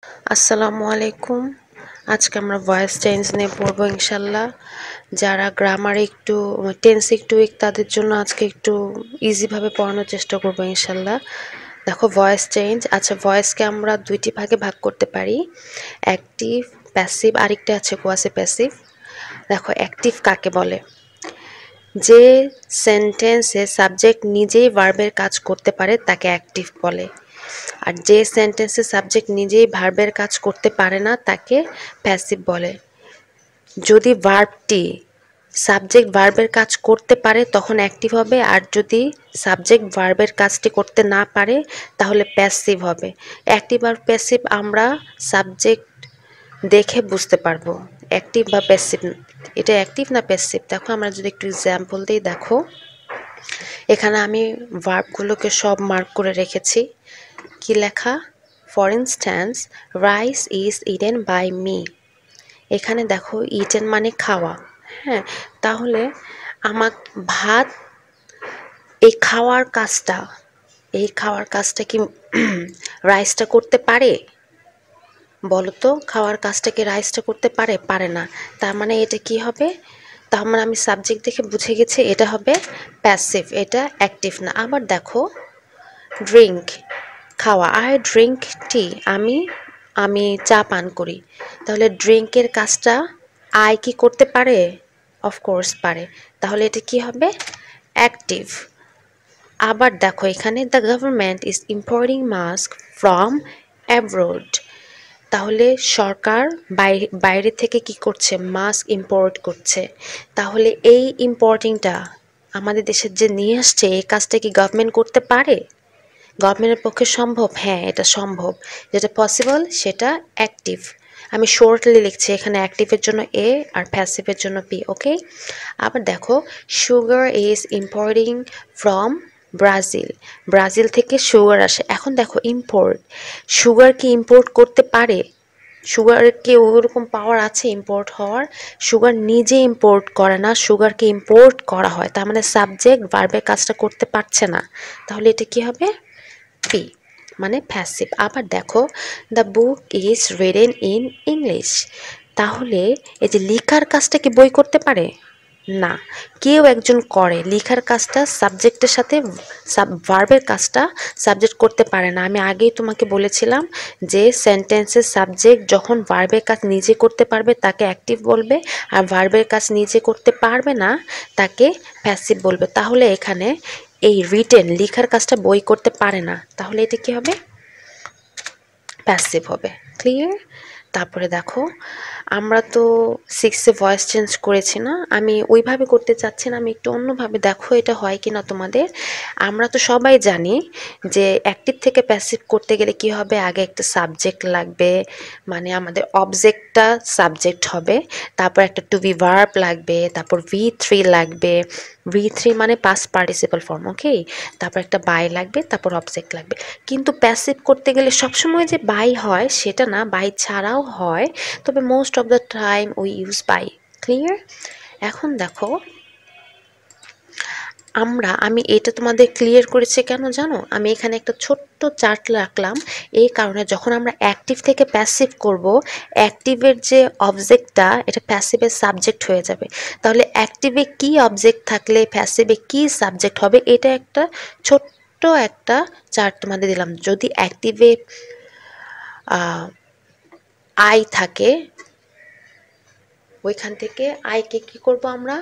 আসসালামু আলাইকুম। আজকে আমরা ভয়েস চেঞ্জ নিয়ে পড়বো ইনশাল্লাহ। যারা গ্রামারে একটু টেন্স একটু উইক তাদের জন্য আজকে একটু ইজিভাবে পড়ানোর চেষ্টা করবো ইনশাল্লাহ। দেখো ভয়েস চেঞ্জ। আচ্ছা, ভয়েসকে আমরা দুইটি ভাগে ভাগ করতে পারি, অ্যাক্টিভ, প্যাসিভ, আরেকটা আছে কোয়াসি প্যাসিভ। দেখো অ্যাক্টিভ কাকে বলে? যে সেন্টেন্সে সাবজেক্ট নিজেই ভার্বের কাজ করতে পারে তাকে অ্যাক্টিভ বলে, আর যে সেন্টেন্সে সাবজেক্ট নিজেই ভার্বের কাজ করতে পারে না তাকে প্যাসিভ বলে। যদি ভার্বটি সাবজেক্ট ভার্বের কাজ করতে পারে তখন অ্যাক্টিভ হবে, আর যদি সাবজেক্ট ভার্বের কাজটি করতে না পারে তাহলে প্যাসিভ হবে। অ্যাক্টিভ আর প্যাসিভ আমরা সাবজেক্ট দেখে বুঝতে পারবো অ্যাক্টিভ বা প্যাসিভ, এটা অ্যাক্টিভ না প্যাসিভ। দেখো আমরা যদি একটু এক্সাম্পল দিই, দেখো এখানে আমি ভার্বগুলোকে সব মার্ক করে রেখেছি। কি লেখা? For instance, rice is eaten by me. এখানে দেখো ইটেন মানে খাওয়া। হ্যাঁ, তাহলে আমার ভাত, এই খাওয়ার কাজটা কি রাইসটা করতে পারে? বলো তো, খাওয়ার কাজটা কি রাইসটা করতে পারে? পারে না। তার মানে এটা কি হবে? তার মানে আমি সাবজেক্ট দেখে বুঝে গেছি এটা হবে প্যাসিভ, এটা অ্যাক্টিভ না। আবার দেখো ড্রিঙ্ক, খাওয়া, আই ড্রিঙ্ক টি, আমি আমি চা পান করি। তাহলে ড্রিঙ্কের কাজটা আই কি করতে পারে? অফকোর্স পারে। তাহলে এটা কি হবে? অ্যাক্টিভ। আবার দেখো এখানে the government is importing mask from abroad. তাহলে সরকার বাইরে থেকে কি করছে? মাস্ক ইম্পোর্ট করছে। তাহলে এই ইম্পোর্টিংটা আমাদের দেশের যে নিয়ে আসছে, এই কাজটা কি গভর্নমেন্ট করতে পারে? গভর্নমেন্টের পক্ষে সম্ভব? হ্যাঁ, এটা সম্ভব। যেটা পসিবল সেটা অ্যাক্টিভ। আমি শর্টলি লিখছি, এখানে অ্যাক্টিভের জন্য এ আর প্যাসিভের জন্য পি। ওকে। আবার দেখো sugar is importing from Brazil. Brazil থেকে সুগার আসে। এখন দেখো ইম্পোর্ট, সুগার কি ইম্পোর্ট করতে পারে? সুগারের কি ওরকম পাওয়ার আছে ইম্পোর্ট হওয়ার? সুগার নিজে ইম্পোর্ট করে না, সুগারকে ইম্পোর্ট করা হয়। তার মানে সাবজেক্ট ভার্বের কাজটা করতে পারছে না। তাহলে এটা কি হবে? পি, মানে প্যাসিভ। আবার দেখো the book is written in English. তাহলে এই যে লেখার কাজটা কি বই করতে পারে? না, কেউ একজন করে। লেখার কাজটা সাবজেক্টের সাথে ভার্বের কাজটা সাবজেক্ট করতে পারে না। আমি আগেই তোমাকে বলেছিলাম যে সেন্টেন্সের সাবজেক্ট যখন ভার্বের কাজ নিজে করতে পারবে তাকে অ্যাক্টিভ বলবে, আর ভার্বের কাজ নিজে করতে পারবে না তাকে প্যাসিভ বলবে। তাহলে এখানে এই রিটেন লেখার কাজটা বই করতে পারে না, তাহলে এটা কি হবে? প্যাসিভ হবে। ক্লিয়ার? তারপরে দেখো আমরা তো 6-এ ভয়েস চেঞ্জ করেছি না, আমি ওইভাবে করতে চাচ্ছি না, আমি একটু অন্যভাবে, দেখো এটা হয় কি না তোমাদের। আমরা তো সবাই জানি যে অ্যাক্টিভ থেকে প্যাসিভ করতে গেলে কি হবে? আগে একটা সাবজেক্ট লাগবে, মানে আমাদের অবজেক্টটা সাবজেক্ট হবে, তারপর একটা টু বি ভার্ব লাগবে, তারপর V3 লাগবে। V3 মানে পাস্ট পার্টিসিপাল ফর্ম। ওকে। তারপর একটা বাই লাগবে, তারপর অবজেক্ট লাগবে। কিন্তু প্যাসিভ করতে গেলে সবসময় যে বাই হয় সেটা না, বাই ছাড়াও হয়, তবে most of the time we use by. Clear? এখন দেখো আমি এটা তোমাদের ক্লিয়ার করেছি কেন জানো? আমি এখানে একটা ছোট্ট চার্ট রাখলাম এই কারণে, যখন আমরা অ্যাক্টিভ থেকে প্যাসিভ করব, অ্যাক্টিভের যে অবজেক্টটা এটা প্যাসিভের সাবজেক্ট হয়ে যাবে। তাহলে অ্যাক্টিভে কি অবজেক্ট থাকলে প্যাসিভে কি সাবজেক্ট হবে, এটা একটা ছোট্ট একটা চার্ট তোমাদের দিলাম। যদি অ্যাক্টিভে আই থাকে, ওইখান থেকে আইকে কি করব আমরা?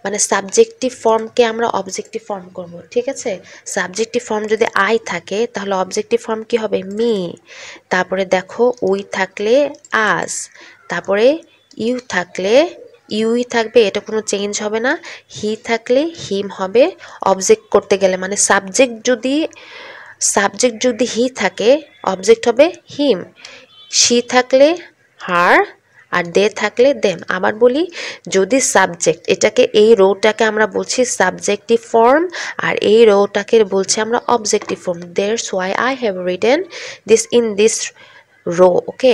মানে সাবজেক্টিভ ফর্মকে আমরা অবজেক্টিভ ফর্ম করব। ঠিক আছে? সাবজেক্টিভ ফর্ম যদি আই থাকে তাহলে অবজেক্টিভ ফর্ম কি হবে? মি। তারপরে দেখো উই থাকলে আস, তারপরে ইউ থাকলে ইউই থাকবে, এটা কোনো চেঞ্জ হবে না। হি থাকলে হিম হবে অবজেক্ট করতে গেলে, মানে সাবজেক্ট যদি হি থাকে অবজেক্ট হবে হিম। শি থাকলে হার, আর দে থাকলে দেম। আবার বলি, যদি সাবজেক্ট, এই রোটাকে আমরা বলছি সাবজেক্টিভ ফর্ম, আর এই রোটাকে বলছি আমরা objective form. That's why I have written this in this row. Okay.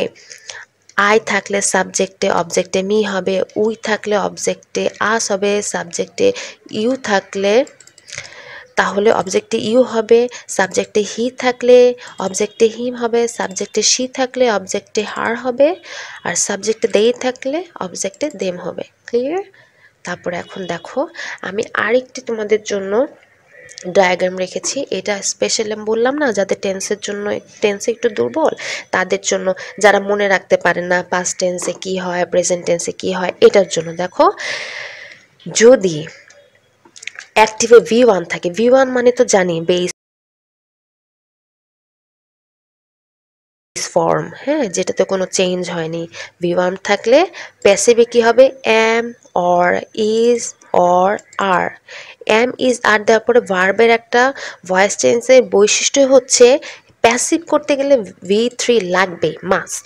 I থাকলে সাবজেক্টে অবজেক্টে মি হবে, উই থাকলে অবজেক্টে আস হবে, সাবজেক্টে ইউ থাকলে তাহলে অবজেক্টে ইউ হবে, সাবজেক্টে হি থাকলে অবজেক্টে হিম হবে, সাবজেক্টে শি থাকলে অবজেক্টে হার হবে, আর সাবজেক্টে দেই থাকলে অবজেক্টে দেম হবে। ক্লিয়ার? তারপরে এখন দেখো আমি আরেকটি তোমাদের জন্য ডায়াগ্রাম রেখেছি। এটা স্পেশালি আমি বললাম না যাদের টেন্সের জন্য, টেন্সে একটু দুর্বল তাদের জন্য, যারা মনে রাখতে পারে না পাস্ট টেন্সে কি হয়, প্রেজেন্ট টেন্সে কি হয়, এটার জন্য। দেখো যদি অ্যাক্টিভে V1 থাকে, V1 মানে তো জানি বেস ফর্ম, হ্যাঁ, যেটাতে কোনো চেঞ্জ হয়নি। V1 থাকলে প্যাসিভে কি হবে, am or is or are. Am is are দেওয়ার পরে ভার্বের একটা ভয়েস চেঞ্জের বৈশিষ্ট্য হচ্ছে প্যাসিভ করতে গেলে V3 লাগবে, মাস্ট।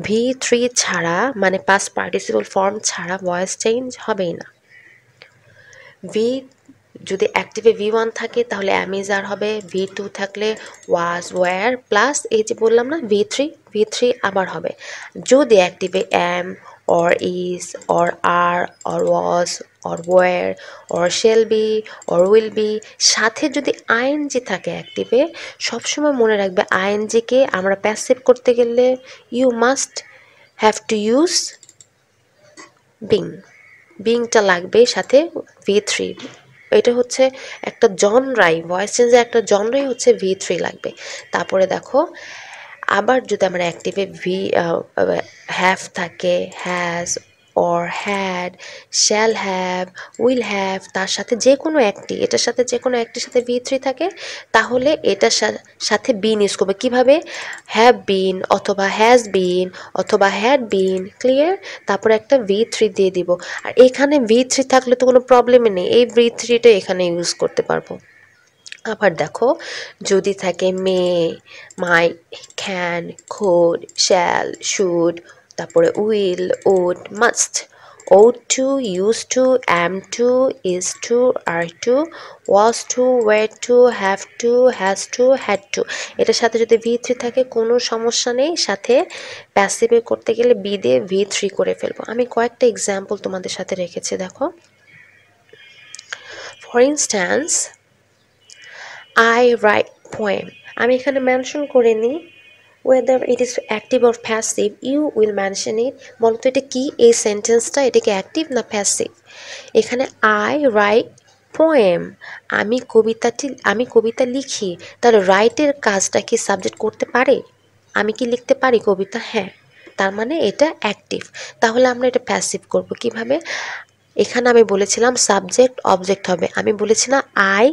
V3 ছাড়া মানে পাস্ট পার্টিসিপল ফর্ম ছাড়া ভয়েস চেঞ্জ হবেই না। ভি যদি অ্যাক্টিভে V1 থাকে তাহলে অ্যাম ইজ আর হবে, V2 থাকলে ওয়াজ ওয়্যার প্লাস এই যে বললাম না V3 আবার হবে। যদি অ্যাক্টিভে am or is or are or was or were or shall be or will be, সাথে যদি আইএনজি থাকে অ্যাক্টিভে, সবসময় মনে রাখবে আইএনজিকে আমরা প্যাসিভ করতে গেলে you must have to use being, বিংটা লাগবে সাথে V3। এটা হচ্ছে একটা জনরাই, ভয়েস চেঞ্জের একটা জনরাই হচ্ছে V3 লাগবে। তারপরে দেখো আবার যদি আমরা অ্যাক্টিভে হ্যাভ থাকে, has or had, shall have, will have, তার সাথে যে কোনো একটি, এটার সাথে যে কোনো একটির সাথে V3 থাকে, তাহলে এটার সাথে বিন ইউজ করবে। কীভাবে? হ্যাভ বিন অথবা হ্যাজ বিন অথবা হ্যাড বিন। ক্লিয়ার? তারপরে একটা V3 দিয়ে দিব। আর এখানে V3 থাকলে তো কোনো প্রবলেমই নেই, এই V3টা এখানে ইউজ করতে পারবো। আবার দেখো যদি থাকে may, might, can, could, shall, should, তারপরে will, would, must, ought to, used to, am to, is to, are to, was to, were to, have to, has to, had to, এটার সাথে যদি V3 থাকে কোনো সমস্যা নেই, সাথে প্যাসিভে করতে গেলে বি দিয়ে V3 করে ফেলবো। আমি কয়েকটা এক্সাম্পল তোমাদের সাথে রেখেছি, দেখো। For instance I write poem, আমি এখানে মেনশন করে নিই whether it is active or passive, you will mention it। বলতো এটা কি, এই সেন্টেন্সটা এটা কি অ্যাক্টিভ না প্যাসিভ? এখানে I write poem, আমি কবিতা লিখি, তাহলে রাইটের কাজটা কি সাবজেক্ট করতে পারে? আমি কি লিখতে পারি কবিতা? হ্যাঁ, তার মানে এটা অ্যাক্টিভ। তাহলে আমরা এটা প্যাসিভ করব কিভাবে? এখানে আমি বলেছিলাম সাবজেক্ট অবজেক্ট হবে, আমি বলেছি না আই,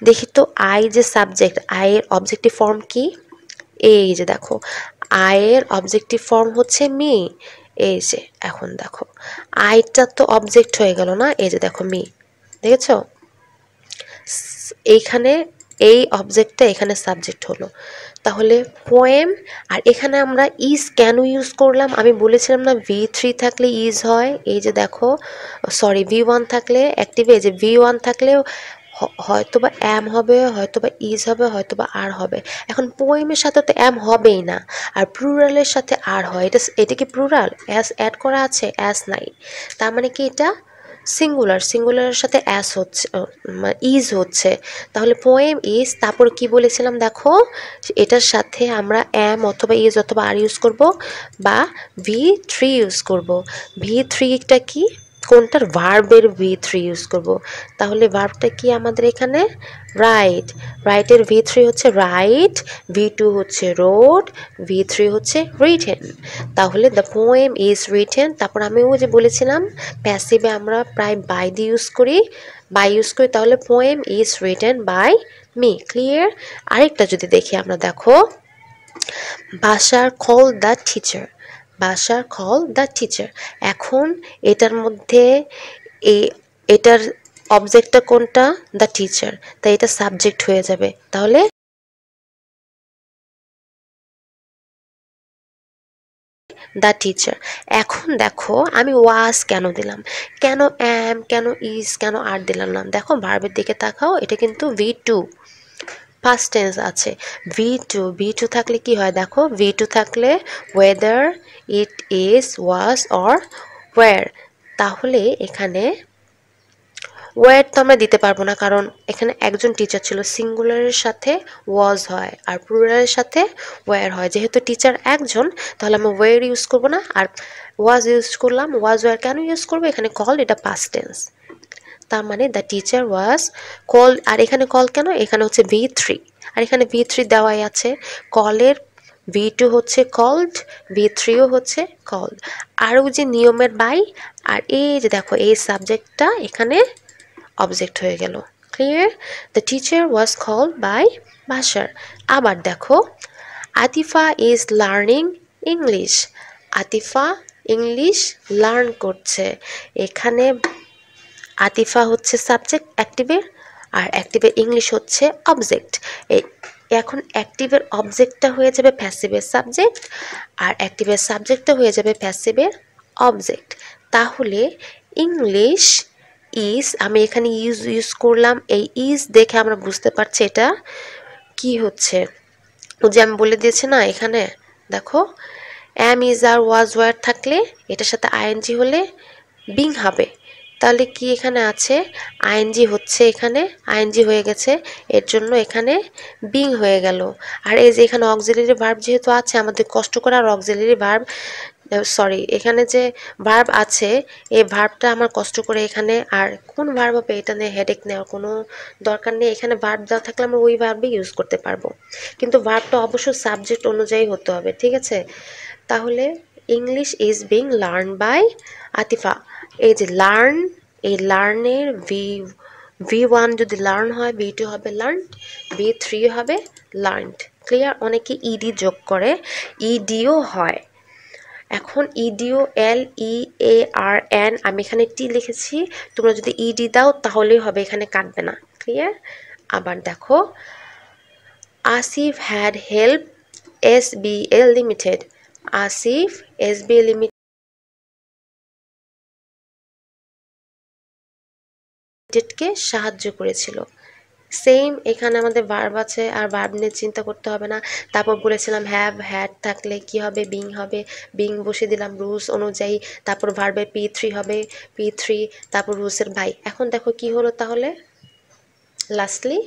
দেখি তো আই যে সাবজেক্ট, আই এর অবজেক্টিভ ফর্ম কি? এই যে দেখো আই এর অবজেক্টিভ ফর্ম হচ্ছে মি। এই যে এখন দেখো আইটা তো অবজেক্ট হয়ে গেল না, এই যে দেখো মি, দেখেছো? এইখানে এই অবজেক্টটা এখানে সাবজেক্ট হলো। তাহলে পোয়েম, আর এখানে আমরা ইজ কেন ইউজ করলাম? আমি বলেছিলাম না V3 থাকলে ইজ হয়, এই যে দেখো, সরি V1 থাকলে অ্যাক্টিভে, এই যে V1 থাকলে হয়তো বা অ্যাম হবে, হয়তো বা ইজ হবে, হয়তো বা আর হবে। এখন পোয়েমের সাথে তো অ্যাম হবেই না, আর প্লুরালের সাথে আর হয়, এটা কি প্লুরাল? অ্যাস অ্যাড করা আছে, অ্যাস নাই, তার মানে কি এটা সিঙ্গুলারের সাথে অ্যাস হচ্ছে, ইজ হচ্ছে। তাহলে পোয়েম ইজ, তারপর কি বলেছিলাম দেখো, এটার সাথে আমরা অ্যাম অথবা ইজ অথবা আর ইউজ করব, বা V3 ইউজ করব। V3টা কি, কোনটার? ভার্বের V3 ইউজ করব। তাহলে ভার্বটা কি আমাদের এখানে? রাইট, রাইটের V3 হচ্ছে রাইট, V2 হচ্ছে রোড, V3 হচ্ছে রিটেন। তাহলে দ্য পোয়েম ইজ রিটেন। তারপর আমি ওই যে বলেছিলাম প্যাসিভে আমরা প্রায় বাই দিয়ে ইউজ করি, তাহলে poem is written by me. Clear? আরেকটা যদি দেখি আমরা, দেখো Bashar call the teacher, Bashar call the teacher. এখন এটার মধ্যে এটার অবজেক্টটা কোনটা? দ্য টিচার, তাই এটা সাবজেক্ট হয়ে যাবে। তাহলে দ্য টিচার। এখন দেখো আমি ওয়াজ কেন দিলাম, কেন অ্যাম, কেন ইজ, কেন আর দিলাম না? দেখো ভার্বের দিকে তাকাও, এটা কিন্তু V2 ফার্স্ট টেন্স আছে। V2 থাকলে কি হয় দেখো, V2 থাকলে whether, it is, was or were. তাহলে এখানে ওয়ার তো আমরা দিতে পারবো না, কারণ এখানে একজন টিচার ছিল। সিঙ্গুলারের সাথে ওয়াজ হয় আর প্লুরালের সাথে ওয়ার হয়। যেহেতু টিচার একজন, তাহলে আমরা ওয়ার ইউজ করবো না, আর ওয়াজ ইউজ করলাম। ওয়াজ ওয়ার কেন ইউজ করবো? এখানে কল, এটা পাস্ট টেন্স। তার মানে দ্য টিচার ওয়াজ কল। আর এখানে কল কেন? এখানে হচ্ছে V3, আর এখানে V3 দেওয়াই আছে। কলের V2 হচ্ছে কল্ড, V3ও হচ্ছে কল্ড। আরও যে নিয়মের বাই, আর এই যে দেখো এই সাবজেক্টটা এখানে অবজেক্ট হয়ে গেল। Clear? The teacher was called by Bashar. আবার দেখো, Atifa is learning English. Atifa English learn করছে। এখানে আতিফা হচ্ছে সাবজেক্ট অ্যাক্টিভের, আর অ্যাক্টিভের ইংলিশ হচ্ছে অবজেক্ট। এই এখন অ্যাক্টিভের অবজেক্টটা হয়ে যাবে প্যাসিভের সাবজেক্ট, আর অ্যাক্টিভের সাবজেক্টটা হয়ে যাবে প্যাসিভের অবজেক্ট। তাহলে ইংলিশ ইজ, আমি এখানে ইউজ করলাম। এই ইজ দেখে আমরা বুঝতে পারছি এটা কি হচ্ছে। ও যে আমি বলে দিয়েছি না, এখানে দেখো অ্যাম, ইজ, আর, ওয়াজ, ওয়ার থাকলে এটার সাথে আইএনজি হলে বিং হবে। তাহলে কি এখানে আছে? আইএনজি হচ্ছে, এখানে আইএনজি হয়ে গেছে, এর জন্য এখানে বিং হয়ে গেল। আর এই যে এখানে অক্সিলারি ভার্ব যেহেতু আছে, আমাদের কষ্ট করে আর অক্সিলারি ভার্ব, সরি, এখানে যে ভার্ব আছে এই ভার্বটা আমার কষ্ট করে এখানে, আর কোন ভার্ব হবে এটা নিয়ে হেডেক নেওয়ার কোনো দরকার নেই। এখানে ভার্ব দেওয়া থাকলে আমরা ওই ভার্বই ইউজ করতে পারবো, কিন্তু ভার্বটা অবশ্যই সাবজেক্ট অনুযায়ী হতে হবে। ঠিক আছে? তাহলে English is being learn by Atifa. এই যে লার্ন, এই লার্নের V1 যদি লার্ন হয়, V2 হবে লার্ন, V3 হবে লার্নড। ক্লিয়ার? অনেকে ইডি যোগ করে, ইডিও হয়। এখন ইডিও LEARN, আমি এখানে টি লিখেছি, তোমরা যদি ইডি দাও তাহলেই হবে, এখানে কাটবে না। ক্লিয়ার? আবার দেখো, Asif had help SBL limited. Asif SBL লিমিটেডকে সাহায্য করেছিল। সেম এখানে আমাদের ভার্ব আছে, আর ভার্ব নিয়ে চিন্তা করতে হবে না। তারপর বলেছিলাম হ্যাভ, হ্যাড থাকলে কি হবে? বিং হবে, বিং বসে দিলাম রুলস অনুযায়ী। তারপর ভার্বের P3 হবে, P3, তারপর রুলসের বাই। এখন দেখো কি হলো তাহলে, lastly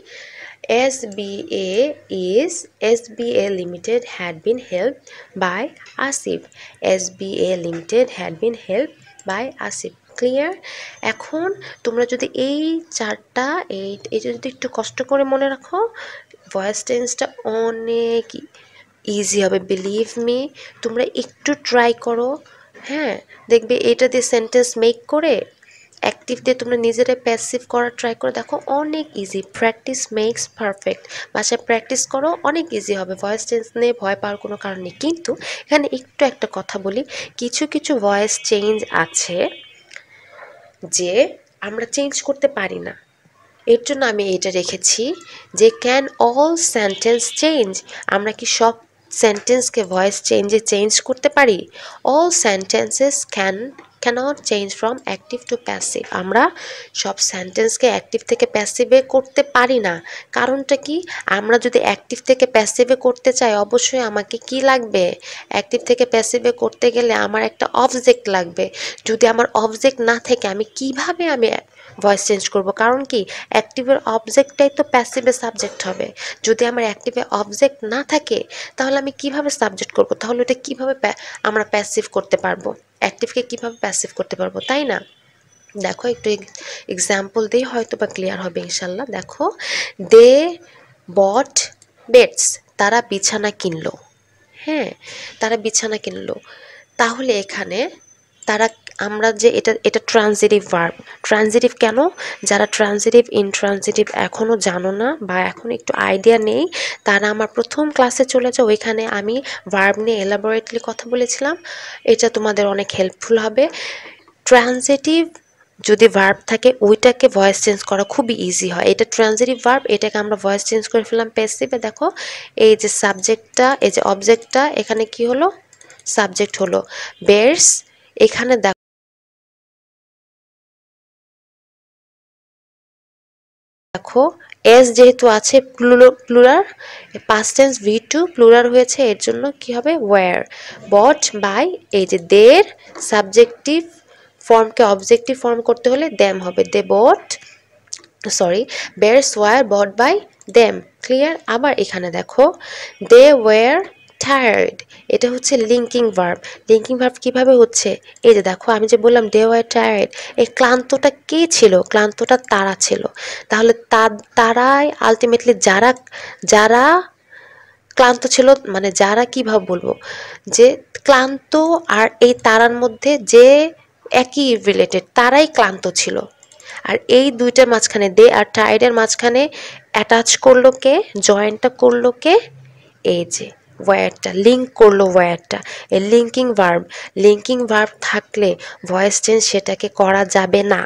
SBA Limited had been helped by Asif. SBA Limited had been helped by Asif. Clear? এখন তোমরা যদি এই চারটা, এই যদি একটু কষ্ট করে মনে রাখো, ভয়েস টেন্সটা অনেক ইজি হবে। বিলিভ মি, তোমরা একটু ট্রাই করো। হ্যাঁ, দেখবে এটা দিয়ে সেন্টেন্স মেক করে অ্যাক্টিভ দিয়ে তোমরা নিজেরাই প্যাসিভ করার ট্রাই করে দেখো, অনেক ইজি। Practice makes perfect. বাসায় প্র্যাকটিস করো, অনেক ইজি হবে। ভয়েস চেঞ্জ নিয়ে ভয় পাওয়ার কোনো কারণ নেই। কিন্তু এখানে একটু একটা কথা বলি, কিছু কিছু ভয়েস চেঞ্জ আছে যে আমরা চেঞ্জ করতে পারি না। এর জন্য আমি এটা রেখেছি যে ক্যান অল সেন্টেন্স চেঞ্জ। আমরা কি সব সেন্টেন্সকে ভয়েস চেঞ্জে চেঞ্জ করতে পারি? All sentences can't change from active to passive. আমরা সব সেন্টেন্সকে অ্যাক্টিভ থেকে প্যাসিভে করতে পারি না। কারণটা কি? আমরা যদি অ্যাক্টিভ থেকে প্যাসিভে করতে চাই, অবশ্যই আমাকে কি লাগবে? অ্যাক্টিভ থেকে প্যাসিভে করতে গেলে আমার একটা অবজেক্ট লাগবে। যদি আমার অবজেক্ট না থাকে, আমি কিভাবে ভয়েস চেঞ্জ করব? কারণ কি, অ্যাক্টিভের অবজেক্টটাই তো প্যাসিভের সাবজেক্ট হবে। যদি আমার অ্যাক্টিভে অবজেক্ট না থাকে, তাহলে আমি কিভাবে সাবজেক্ট করব? তাহলে এটা কিভাবে আমরা প্যাসিভ করতে পারবো? অ্যাক্টিভকে কিভাবে প্যাসিভ করতে পারবো, তাই না? দেখো একটু এক্সাম্পল দিয়ে হয়তো বা ক্লিয়ার হবে ইনশাল্লাহ। দেখো, দে বট বেডস, তারা বিছানা কিনলো। হ্যাঁ, তারা বিছানা কিনলো। তাহলে এখানে তারা, আমরা যে এটা ট্রানজিটিভ ভার্ব। ট্রানজিটিভ কেন? যারা ট্রানজিটিভ ইনট্রানজিটিভ এখনও জানো না বা এখন একটু আইডিয়া নেই, তারা আমার প্রথম ক্লাসে চলে যাও, ওইখানে আমি ভার্ব নিয়ে এলাবোরেটলি কথা বলেছিলাম। এটা তোমাদের অনেক হেল্পফুল হবে। ট্রানজিটিভ যদি ভার্ব থাকে, ওইটাকে ভয়েস চেঞ্জ করা খুবই ইজি হয়। এটা ট্রানজিটিভ ভার্ব, এটাকে আমরা ভয়েস চেঞ্জ করে ফেললাম প্যাসিভে। দেখো এই যে সাবজেক্টটা, এই যে অবজেক্টটা, এখানে কি হলো? সাবজেক্ট হলো বেয়ার্স। এখানে দেখো এস যেহেতু আছে plural, past tense V2 plural হয়েছে, এর জন্য কি হবে? ওয়্যার। বট বাই, এই যে দের সাবজেক্টিভ ফর্মকে অবজেক্টিভ ফর্ম করতে হলে দ্যাম হবে, they bought sorry, bears were bought by them. Clear? আবার এখানে দেখো, দে ওয়ার টায়ার্ড, এটা হচ্ছে লিঙ্কিং ভার্ব। লিঙ্কিং ভার্ব কিভাবে হচ্ছে? এই যে দেখো, আমি যে বললাম দে ওয়ার টায়ার্ড, এই ক্লান্তটা কে ছিল? ক্লান্তটা তারা ছিল। তাহলে তারাই আলটিমেটলি, যারা যারা ক্লান্ত ছিল, মানে যারা, কিভাবে বলবো, যে ক্লান্ত আর এই তারার মধ্যে যে একই রিলেটেড, তারাই ক্লান্ত ছিল। আর এই দুইটার মাঝখানে, দে আর টায়ার্ডের মাঝখানে অ্যাটাচ করলো কে, জয়েন্টটা করলো কে? এই যে ওয়্যারটা, লিঙ্ক করলো ওয়্যারটা, এই লিঙ্কিং ভার্ব থাকলে ভয়েস চেঞ্জ সেটাকে করা যাবে না।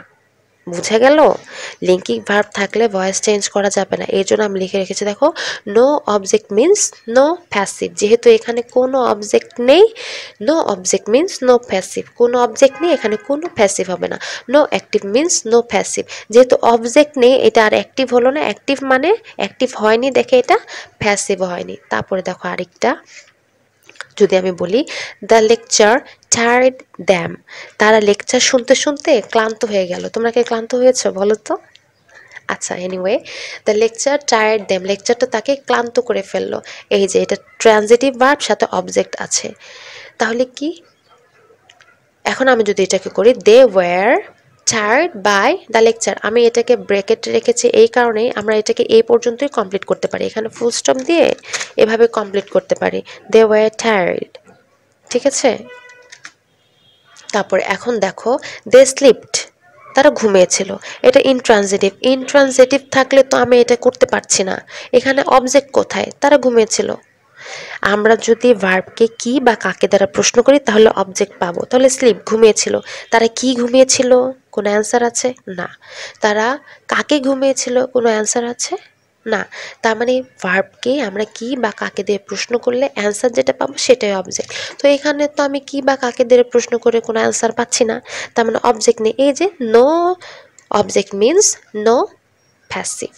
বুঝে গেল? লিঙ্কিং ভার্ব থাকলে ভয়েস চেঞ্জ করা যাবে না। এই জন্য আমি লিখে রেখেছি, দেখো, no object means no passive. যেহেতু এখানে কোনো অবজেক্ট নেই, no object means no passive. কোনো অবজেক্ট নেই, এখানে কোনো প্যাসিভ হবে না। No active means no passive. যেহেতু অবজেক্ট নেই, এটা আর অ্যাক্টিভ হলো না। অ্যাক্টিভ মানে অ্যাক্টিভ হয়নি দেখে এটা প্যাসিভ হয়নি। তারপরে দেখো আরেকটা, যদি আমি বলি দ্য লেকচার টায়ার্ড দ্যাম, তারা লেকচার শুনতে শুনতে ক্লান্ত হয়ে গেল। তোমরা কি ক্লান্ত হয়েছো বলো তো? আচ্ছা, anyway, the lecture tired them, লেকচারটা তাকে ক্লান্ত করে ফেললো। এই যে এটা ট্রানজিটিভ ভার্ব, সাথে অবজেক্ট আছে। তাহলে কি, এখন আমি যদি এটাকে করি, they were tired by the lecture, আমি এটাকে ব্রেকেটে রেখেছি এই কারণেই, আমরা এটাকে এই পর্যন্তই কমপ্লিট করতে পারি। এখানে ফুল স্টপ দিয়ে এভাবে কমপ্লিট করতে পারি, দে ওয়্যার টায়ার্ড। ঠিক আছে? তারপর এখন দেখো, দে স্লিপড, তারা ঘুমিয়েছিল। এটা ইনট্রানজিটিভ থাকলে তো আমি এটা করতে পারছি না। এখানে অবজেক্ট কোথায়? তারা ঘুমিয়েছিল। আমরা যদি ভার্বকে কি বা কাকে দ্বারা প্রশ্ন করি তাহলে অবজেক্ট পাবো। তাহলে স্লিপ, ঘুমিয়েছিল। তারা কি ঘুমিয়েছিল? কোনো অ্যান্সার আছে? না। তারা কাকে ঘুমিয়েছিল? কোনো অ্যান্সার আছে? না। তার মানে ভার্বকে আমরা কি বা কাকে দিয়ে প্রশ্ন করলে অ্যান্সার যেটা পাবো সেটাই অবজেক্ট। তো এখানে তো আমি কি বা কাকে দিয়ে প্রশ্ন করে কোনো অ্যান্সার পাচ্ছি না, তার মানে অবজেক্ট নেই। এই যে no object means no passive.